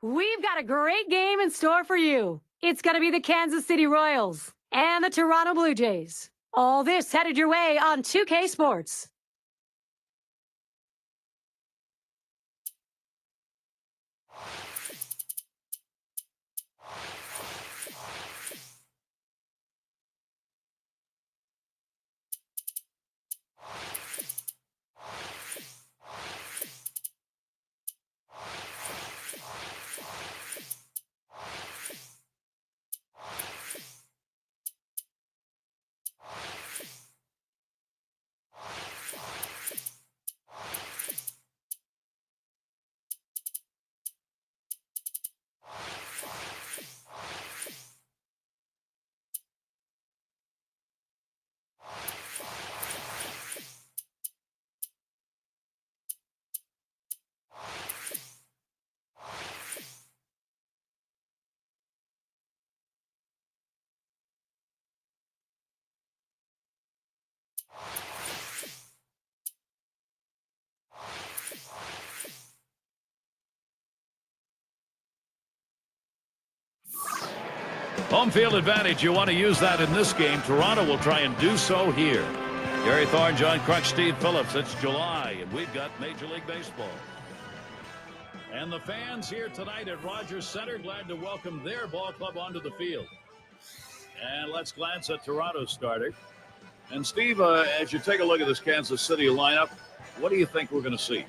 We've got a great game in store for you. It's going to be the Kansas City Royals and the Toronto Blue Jays. All this headed your way on 2K Sports. Home field advantage. You want to use that in this game. Toronto will try and do so here. Gary Thorne, John Crutch, Steve Phillips. It's July, and we've got Major League Baseball. And the fans here tonight at Rogers Center, glad to welcome their ball club onto the field. And let's glance at Toronto's starter. And Steve, as you take a look at this Kansas City lineup, what do you think we're going to see?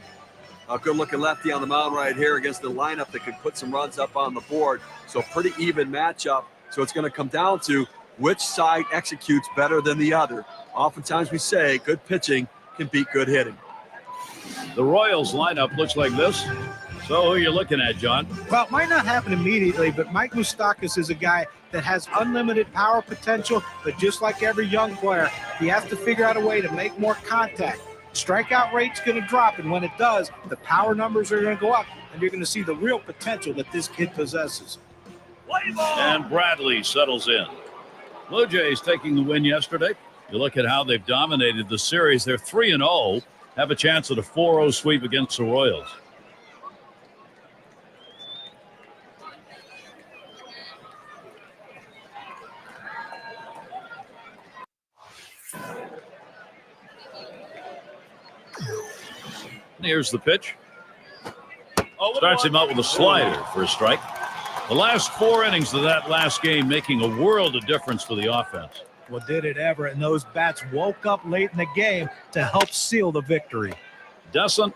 A good-looking lefty on the mound right here against the lineup that could put some runs up on the board. So pretty even matchup. So it's going to come down to which side executes better than the other. Oftentimes we say good pitching can beat good hitting. The Royals lineup looks like this. So who are you looking at, John? Well, it might not happen immediately, but Mike Moustakas is a guy that has unlimited power potential, but just like every young player, he has to figure out a way to make more contact. Strikeout rate's going to drop, and when it does, the power numbers are going to go up, and you're going to see the real potential that this kid possesses. And Bradley settles in. Blue Jays taking the win yesterday. You look at how they've dominated the series. They're 3-0, have a chance at a 4-0 sweep against the Royals. Here's the pitch. Starts him out with a slider for a strike. The last 4 innings of that last game making a world of difference for the offense. Well, did it ever, and those bats woke up late in the game to help seal the victory. Descent.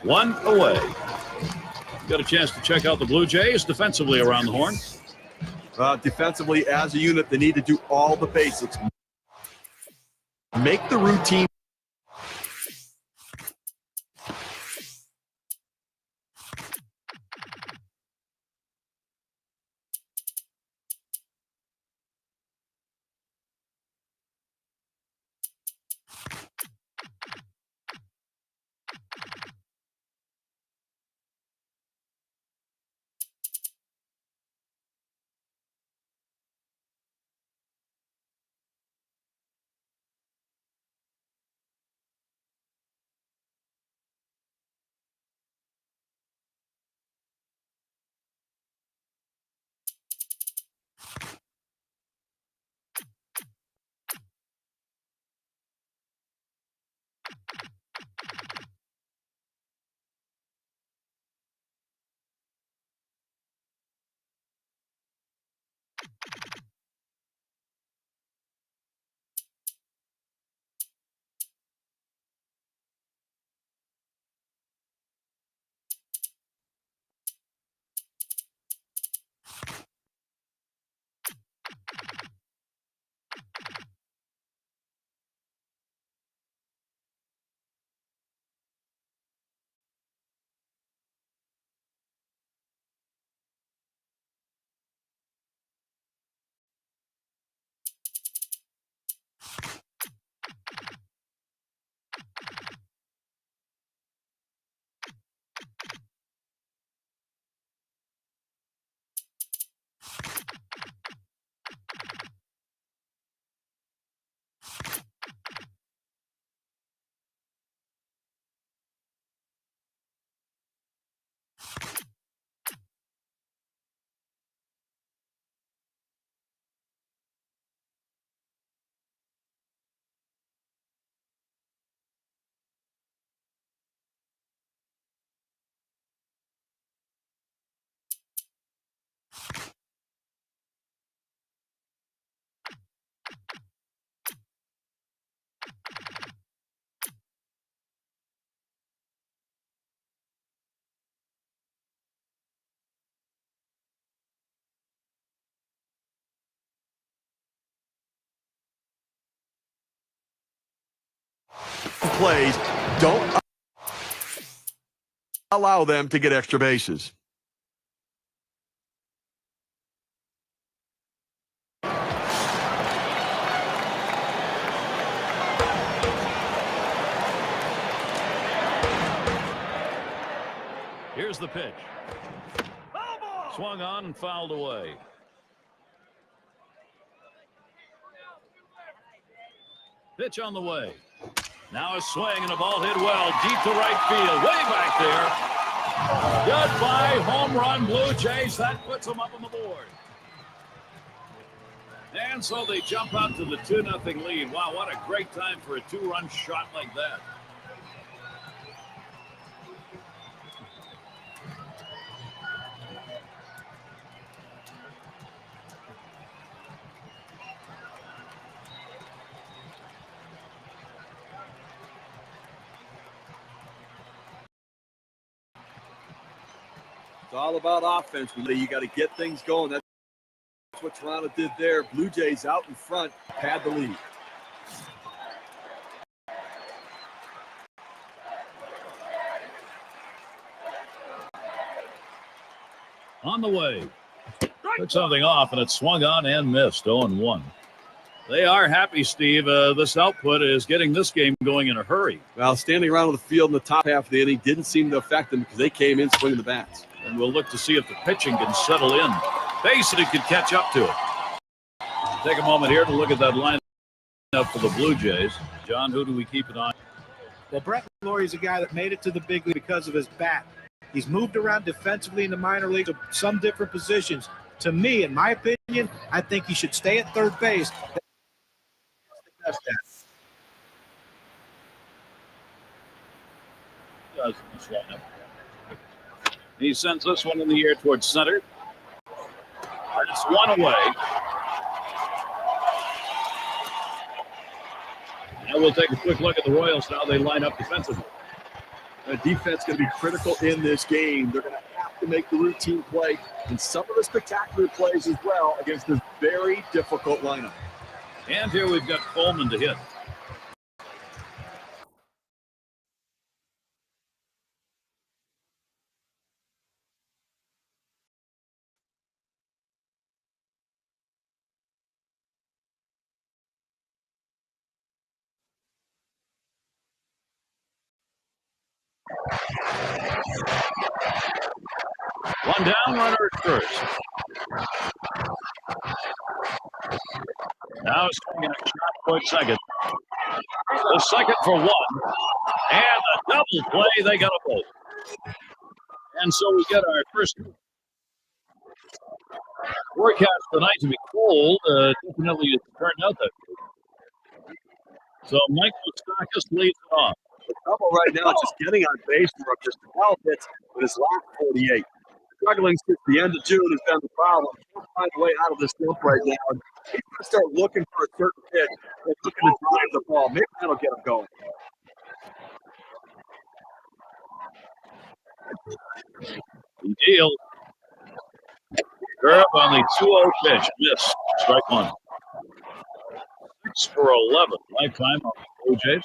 1 away. Got a chance to check out the Blue Jays defensively around the horn. Defensively, as a unit, they need to do all the basics. Make the routine. plays. Don't allow them to get extra bases. Here's the pitch. Swung on and fouled away. Pitch on the way. Now a swing and a ball hit well deep to right field. Way back there. Goodbye, home run, Blue Jays. That puts them up on the board. And so they jump out to the 2-0 lead. Wow, what a great time for a 2-run shot like that. It's all about offense. You got to get things going. That's what Toronto did there. Blue Jays out in front had the lead. On the way. Took something off, and it swung on and missed. 0-1. They are happy, Steve. This output is getting this game going in a hurry. Well, standing around on the field in the top half of the inning didn't seem to affect them because they came in swinging the bats. And we'll look to see if the pitching can settle in. Basically could catch up to it. Take a moment here to look at that lineup for the Blue Jays. John, who do we keep it on? Well, Brett Laurie is a guy that made it to the big league because of his bat. He's moved around defensively in the minor leagues to some different positions. To me, in my opinion, I think he should stay at third base. He sends this one in the air towards center. And it's one away. And we'll take a quick look at the Royals now. They line up defensively. The defense going to be critical in this game. They're going to have to make the routine play and some of the spectacular plays as well against this very difficult lineup. And here we've got Coleman to hit. One down, runner at first. Now swinging a shot towards second. The second for one. And a double play. They got a vote. And so we get our first forecast tonight to be cold. Definitely it turned out that way. So Mike Moustakas leads it off. The trouble right now is just getting on base for him. Just 12 hits with his last 48. Struggling since the end of June has been the problem. He can't find a way out of this slump right now. And he's going to start looking for a certain pitch and looking to drive the ball. Maybe that'll get him going. The deal. Curve on the 2-0 pitch. Miss. Strike one. 6 for 11. Lifetime on the Blue Jays.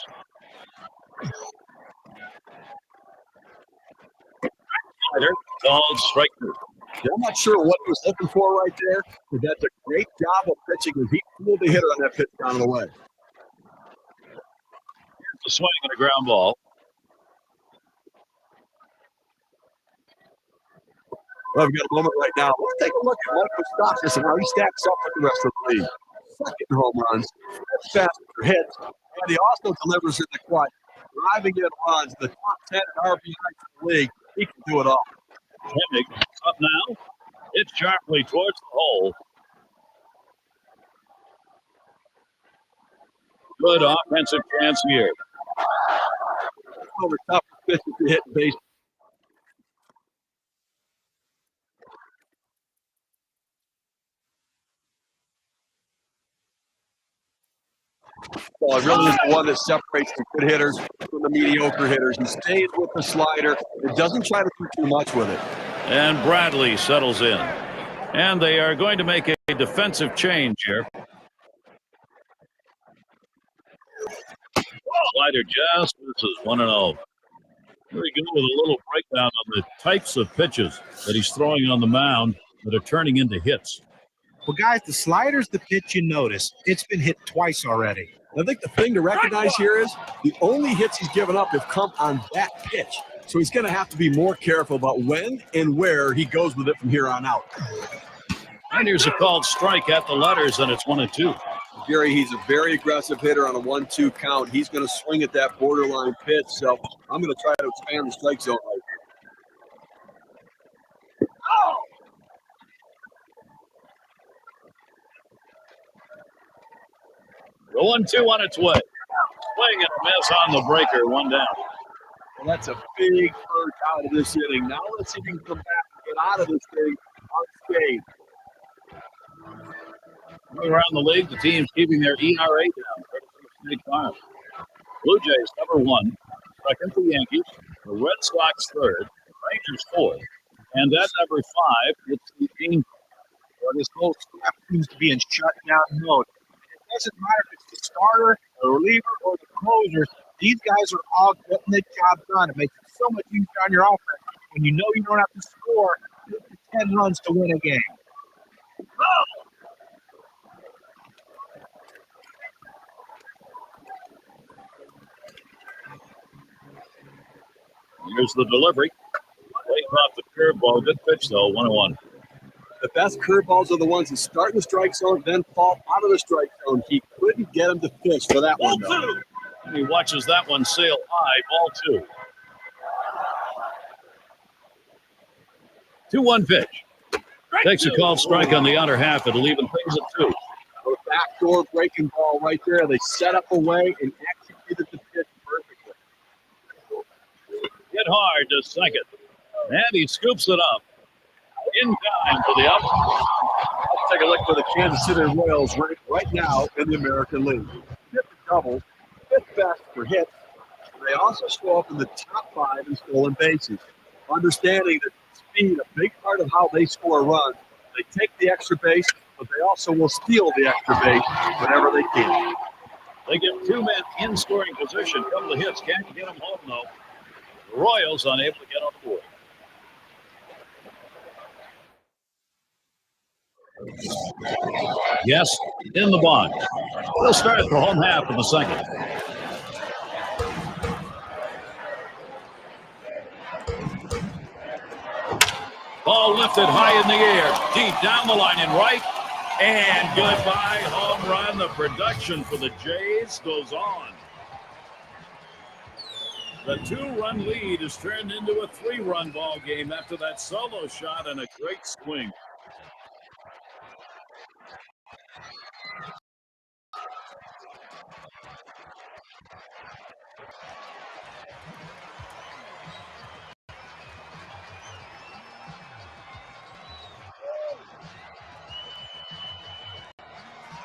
Called strike two. I'm not sure what he was looking for right there, but that's a great job of pitching as he fooled the hitter on that pitch down and away. Here's the swing and a ground ball. Well, we've got a moment right now. Let's take a look at Mike Moustakas and how he stacks up with the rest of the league. Second in home runs, fast for hits, and he also delivers in the clutch, driving in runs, the top 10 RBIs in the league. He can do it all. Hemmick up now. It's sharply towards the hole. Good offensive chance here. Over top of pitches to hit base. Well, it really is the one that separates the good hitters from the mediocre hitters. He stays with the slider and doesn't try to do too much with it. And Bradley settles in. And they are going to make a defensive change here. Slider just misses 1-0. Here we go with a little breakdown on the types of pitches that he's throwing on the mound that are turning into hits. Well, guys, the slider's the pitch you notice. It's been hit twice already. I think the thing to recognize here is the only hits he's given up have come on that pitch. So he's going to have to be more careful about when and where he goes with it from here on out. And here's a called strike at the letters, and it's 1-2. Gary, he's a very aggressive hitter on a 1-2 count. He's going to swing at that borderline pitch. So I'm going to try to expand the strike zone right here. The 1-2 on its way. Swing and a miss on the breaker, 1 down. Well, that's a big hurt out of this inning. Now let's see if he can come back and get out of this thing unscathed. Around the league, the team's keeping their ERA down. State Farm. Blue Jays number 1, second the Yankees, the Red Sox third, Rangers fourth, and at number 5, it's the team. Well, this whole staff seems to be in shutdown mode. It doesn't matter if it's the starter, the reliever, or the closer. These guys are all getting the job done. It makes it so much easier on your offense when you know you don't have to score 10 runs to win a game. Here's the delivery. Late off the curveball. Good pitch, though. 1-1. The best curveballs are the ones that start in the strike zone, then fall out of the strike zone. He couldn't get him to fish for that one, though. And he watches that one sail high. Ball 2. 2-1 pitch. Takes a called strike on the outer half. It'll even things at 2. A backdoor breaking ball right there. They set up a way and executed the pitch perfectly. Hit hard to second. And he scoops it up. In time for the up. Let's take a look for the Kansas City Royals right now in the American League. 5th double, 5th best for hits. They also show up in the top 5 in stolen bases. Understanding that speed, a big part of how they score runs. They take the extra base, but they also will steal the extra base whenever they can. They get 2 men in scoring position. Couple of hits. Can't get them home, though. The Royals unable to get on the board. Yes, in the box. They'll start the home half of the second. Ball lifted high in the air, deep down the line and right. And goodbye, home run. The production for the Jays goes on. The 2-run lead is turned into a 3-run ball game after that solo shot and a great swing.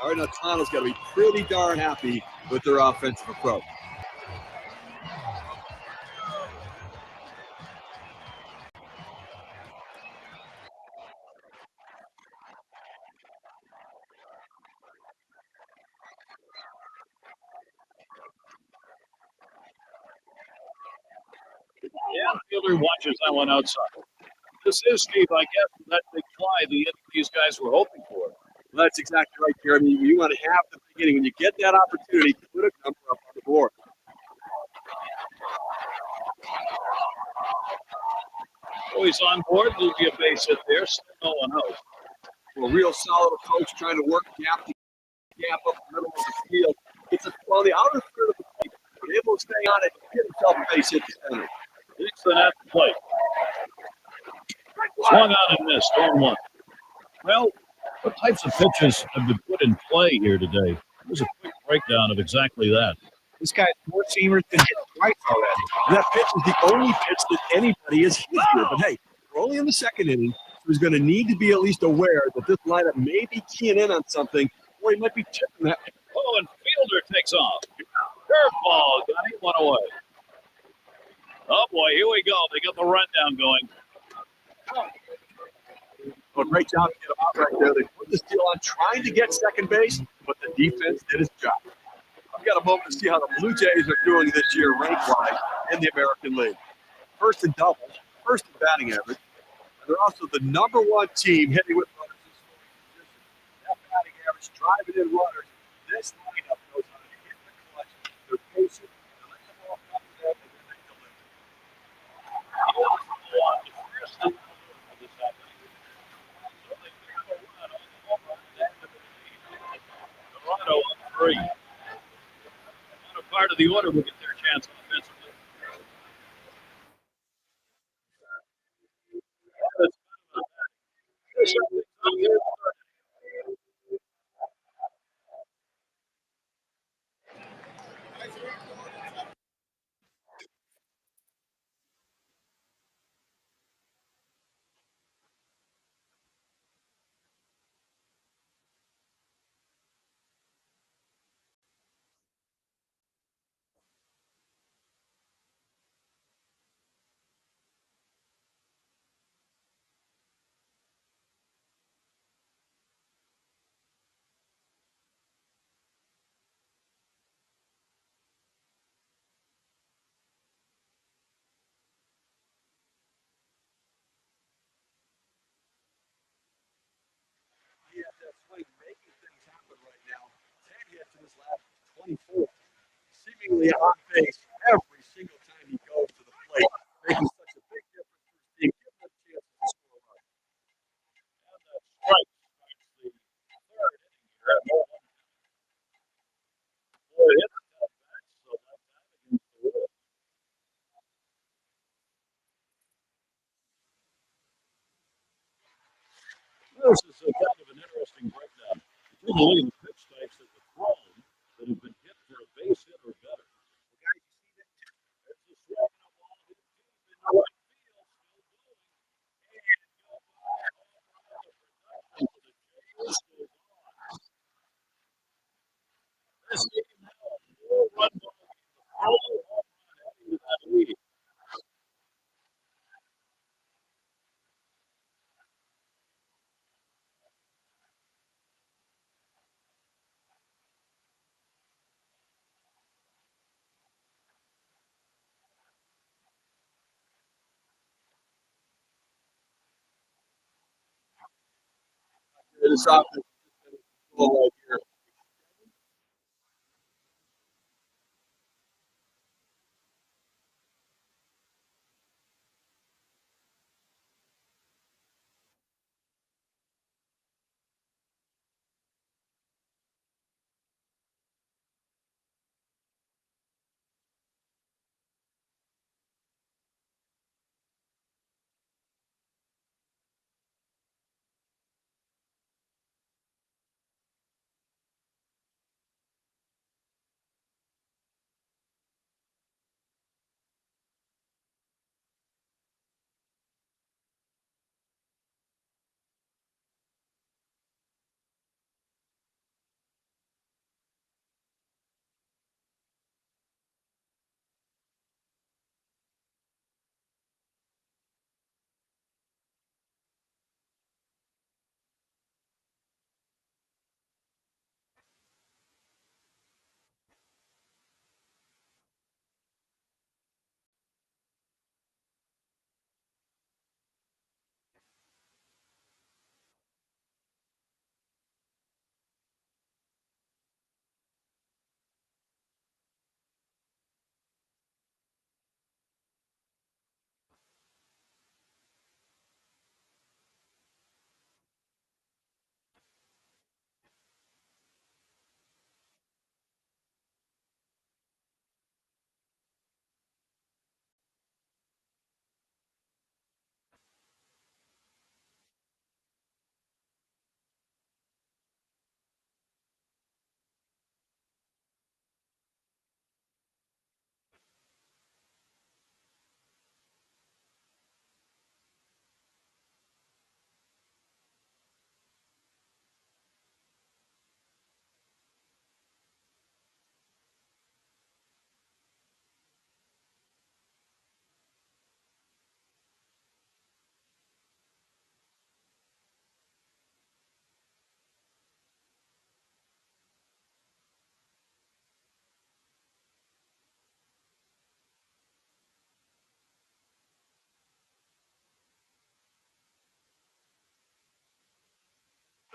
Arenato's got to be pretty darn happy with their offensive approach. The outfielder watches that one outside. This is, Steve, I guess, that big fly these guys were hoping for. Well, that's exactly right, Jeremy. You want to have the beginning. When you get that opportunity, put a number up on the board. Always on board. Will be a base hit there. Still no one out. Well, real solid approach, trying to work gap up the middle of the field. It's on the outer third of the plate, but able to stay on it, get himself a base hit to center. Dixon at the plate. Swung on and missed. 1-1. Well, what types of pitches have been put in play here today? Here's a quick breakdown of exactly that. This guy's four-seamer's been hit twice already. That pitch is the only pitch that anybody has hit here. But hey, we're only in the second inning, so he's going to need to be at least aware that this lineup may be keying in on something, or he might be tipping that. Oh, and Fielder takes off. Curveball, got him one away. Oh boy, here we go. They got the rundown going. Well, great job to get him out right there. They put the steal on, trying to get second base, but the defense did its job. We got a moment to see how the Blue Jays are doing this year rank-wise in the American League. First in doubles, first in batting average, and they're also the #1 team hitting with runners in scoring position. That batting average, driving in runners. This lineup knows how to hit the clutch. They're patient. They let the ball come to them, and then they deliver. Toronto on 3. Not a part of the order will get their chance offensively. He has that swing making things happen right now. 10 hits in his last 24. Seemingly on base every single time he goes to the plate, making such a big difference for his team, giving them chances to score a run. Strike starts the third inning here. Boy, hit the tough bats so that time against the Royals. This is a kind of an interesting breakdown. If you look at the pitch types that were thrown that have been hit for a base hit or better. There's a swing and a ball hit deep into right field, still going. And go by. The production for the Jays goes on. This game held 4-run ball game. The early home run adding to that lead. This offense is right here.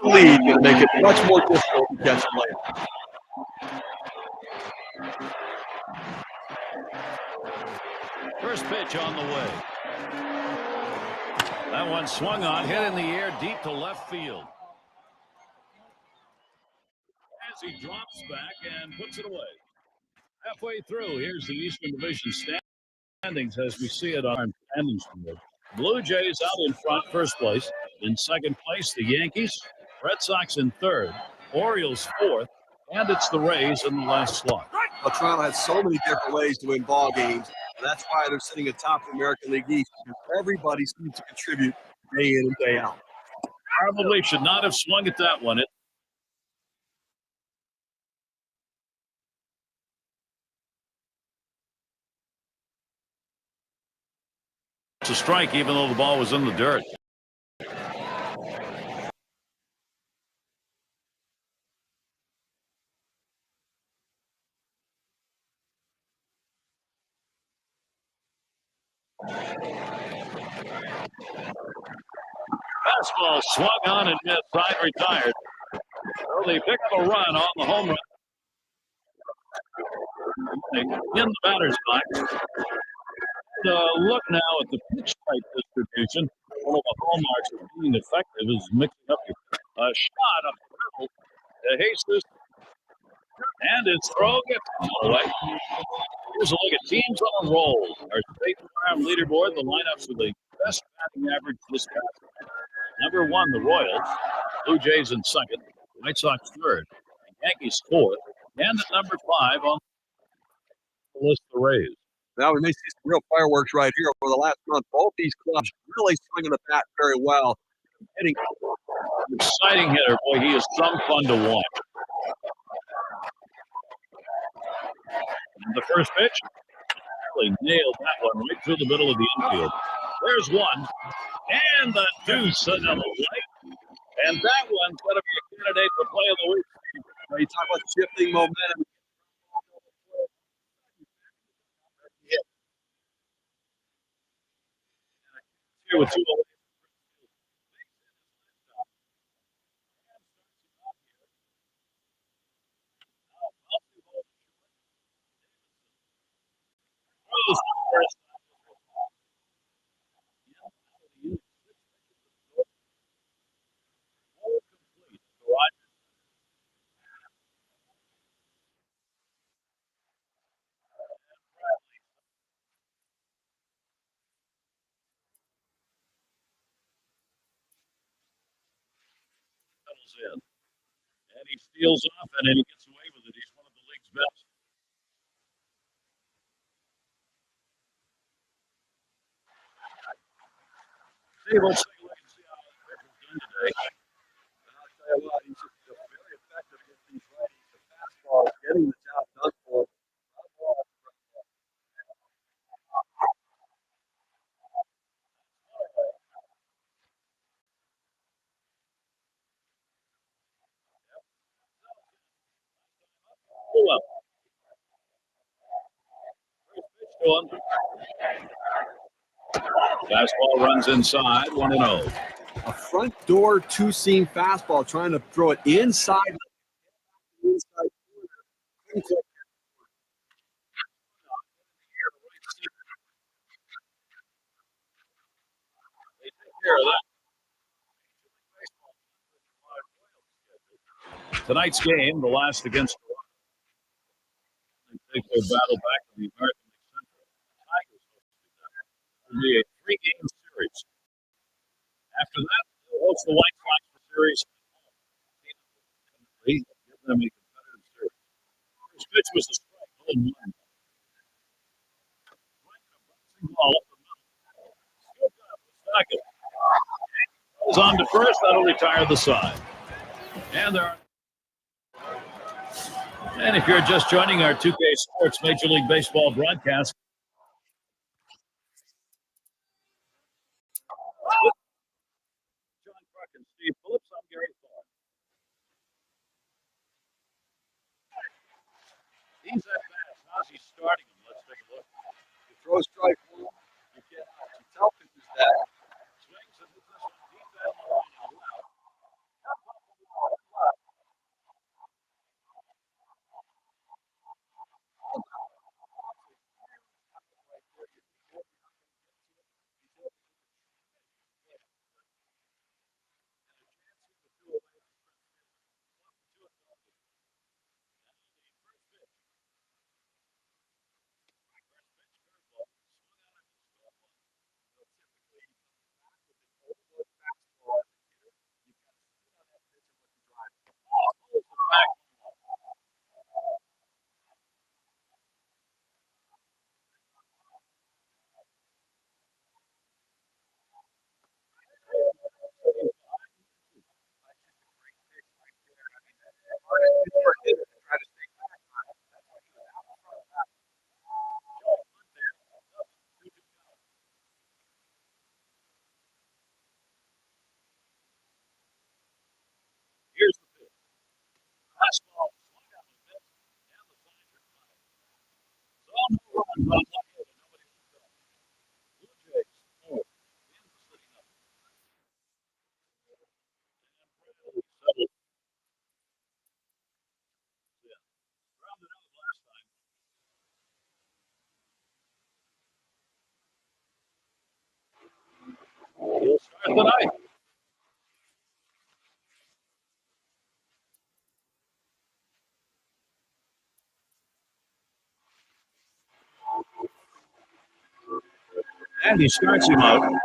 the lead, going to make it much more difficult to catch him later. First pitch on the way. That one swung on, hit in the air deep to left field. As he drops back and puts it away. Halfway through, here's the Eastern Division standings as we see it on our standings board. Blue Jays out in front, first place. In second place, the Yankees. Red Sox in third. Orioles fourth. And it's the Rays in the last slot. Well, Toronto has so many different ways to win ball games. That's why they're sitting atop the American League East, because everybody seems to contribute day in and day out. Probably should not have swung at that one. It's a strike, even though the ball was in the dirt. Fastball swung on and missed. Side retired. So they pick up a run on the home run. In the batter's box. Look now at the pitch type distribution. One of the hallmarks of being effective is mixing up a shot up the middle to Jesus. And his throw gets away. Here's a look at teams on a roll. Our state farm leaderboard, the lineups with the best batting average this past night. Number one, the Royals. Blue Jays in second. White Sox third. And Yankees fourth. And at number 5 on the list, the Rays. Now we may see some real fireworks right here over the last month. Both these clubs really swinging the bat very well. Hitting. Exciting hitter. Boy, he is some fun to watch. And the first pitch, really nailed that one right through the middle of the infield. There's one. And the deuce another way. And that one's going to be a candidate for play of the week. You talk about shifting momentum. Here with 2 away. In. And he steals off and then he gets away with it. He's one of the league's best. See, let's take a look and see how the pitch was done today. And I'll tell you what, he's just very effective against these righties. The fastball is getting the job done for him. Pull up. First pitch to him. Fastball runs inside, 1-0. A front door two-seam fastball, trying to throw it inside. They take care of that. Tonight's game, the last against Toronto. They take their battle back to the American League Central. Tigers will be a 3-game series. After that, they'll host the White Sox for series. Give them a competitive series. First pitch was a strike. 0-1. Ball up the middle. Second. Goes on to first. That'll retire the side. And there are. And if you're just joining our 2K Sports Major League Baseball broadcast, John Kruk and Steve Phillips, I'm Gary Thorne. He's that fast. How's he starting him? Let's take a look. You throw strike one, you get out. You tell pitchers that. Swings and hits this one deep down the line and out. He'll start the night. And he starts him out. And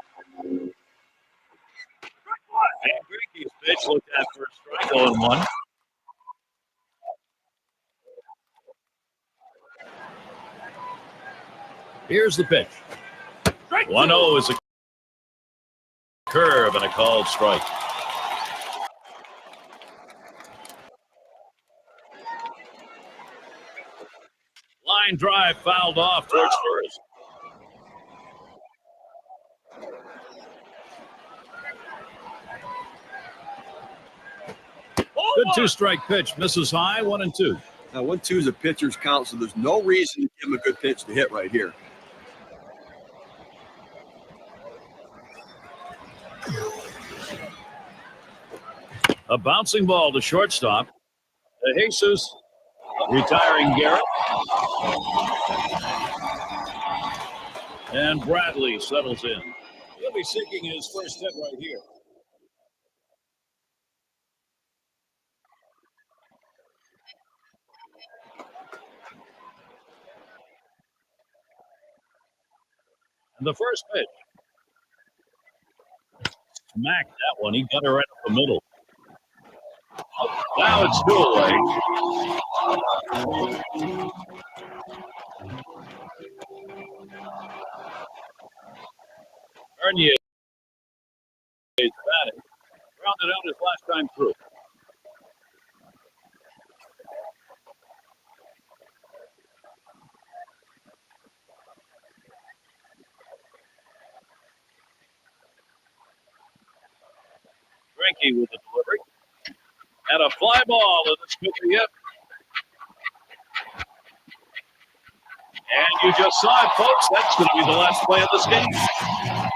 Greinke's pitch looked at for a strike, 0-1. Here's the pitch. 1-0 is a curve and a called strike. Line drive fouled off towards first. Good two-strike pitch. Misses high, 1-2. Now, 1-2 is a pitcher's count, so there's no reason to give him a good pitch to hit right here. A bouncing ball to shortstop. Jesus retiring Garrett. And Bradley settles in. He'll be seeking his first hit right here. And the first pitch. Smacked that one. He got her right up the middle. Now it's 2 away. Bernier is batting. Grounded out his last time through. Greinke with the delivery. And a fly ball, and it's good to hit. And you just saw it, folks. That's going to be the last play of this game.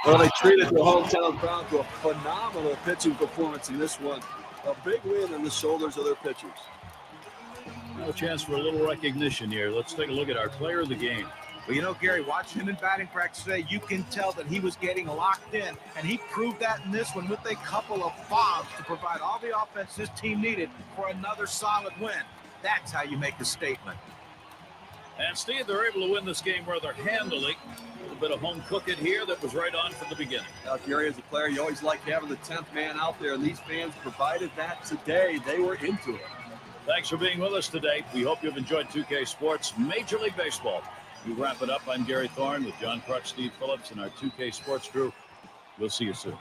Well, they treated the hometown crowd to a phenomenal pitching performance in this one. A big win on the shoulders of their pitchers. No chance for a little recognition here. Let's take a look at our player of the game. Well, you know, Gary, watching him in batting practice today, you can tell that he was getting locked in, and he proved that in this one with a couple of bombs to provide all the offense this team needed for another solid win. That's how you make a statement. And Steve, they're able to win this game rather handily. A little bit of home cooking here that was right on from the beginning. Now, Gary, as a player, you always like having the 10th man out there, and these fans provided that today. They were into it. Thanks for being with us today. We hope you've enjoyed 2K Sports Major League Baseball. We wrap it up. I'm Gary Thorne with John Crutch, Steve Phillips, and our 2K Sports crew. We'll see you soon.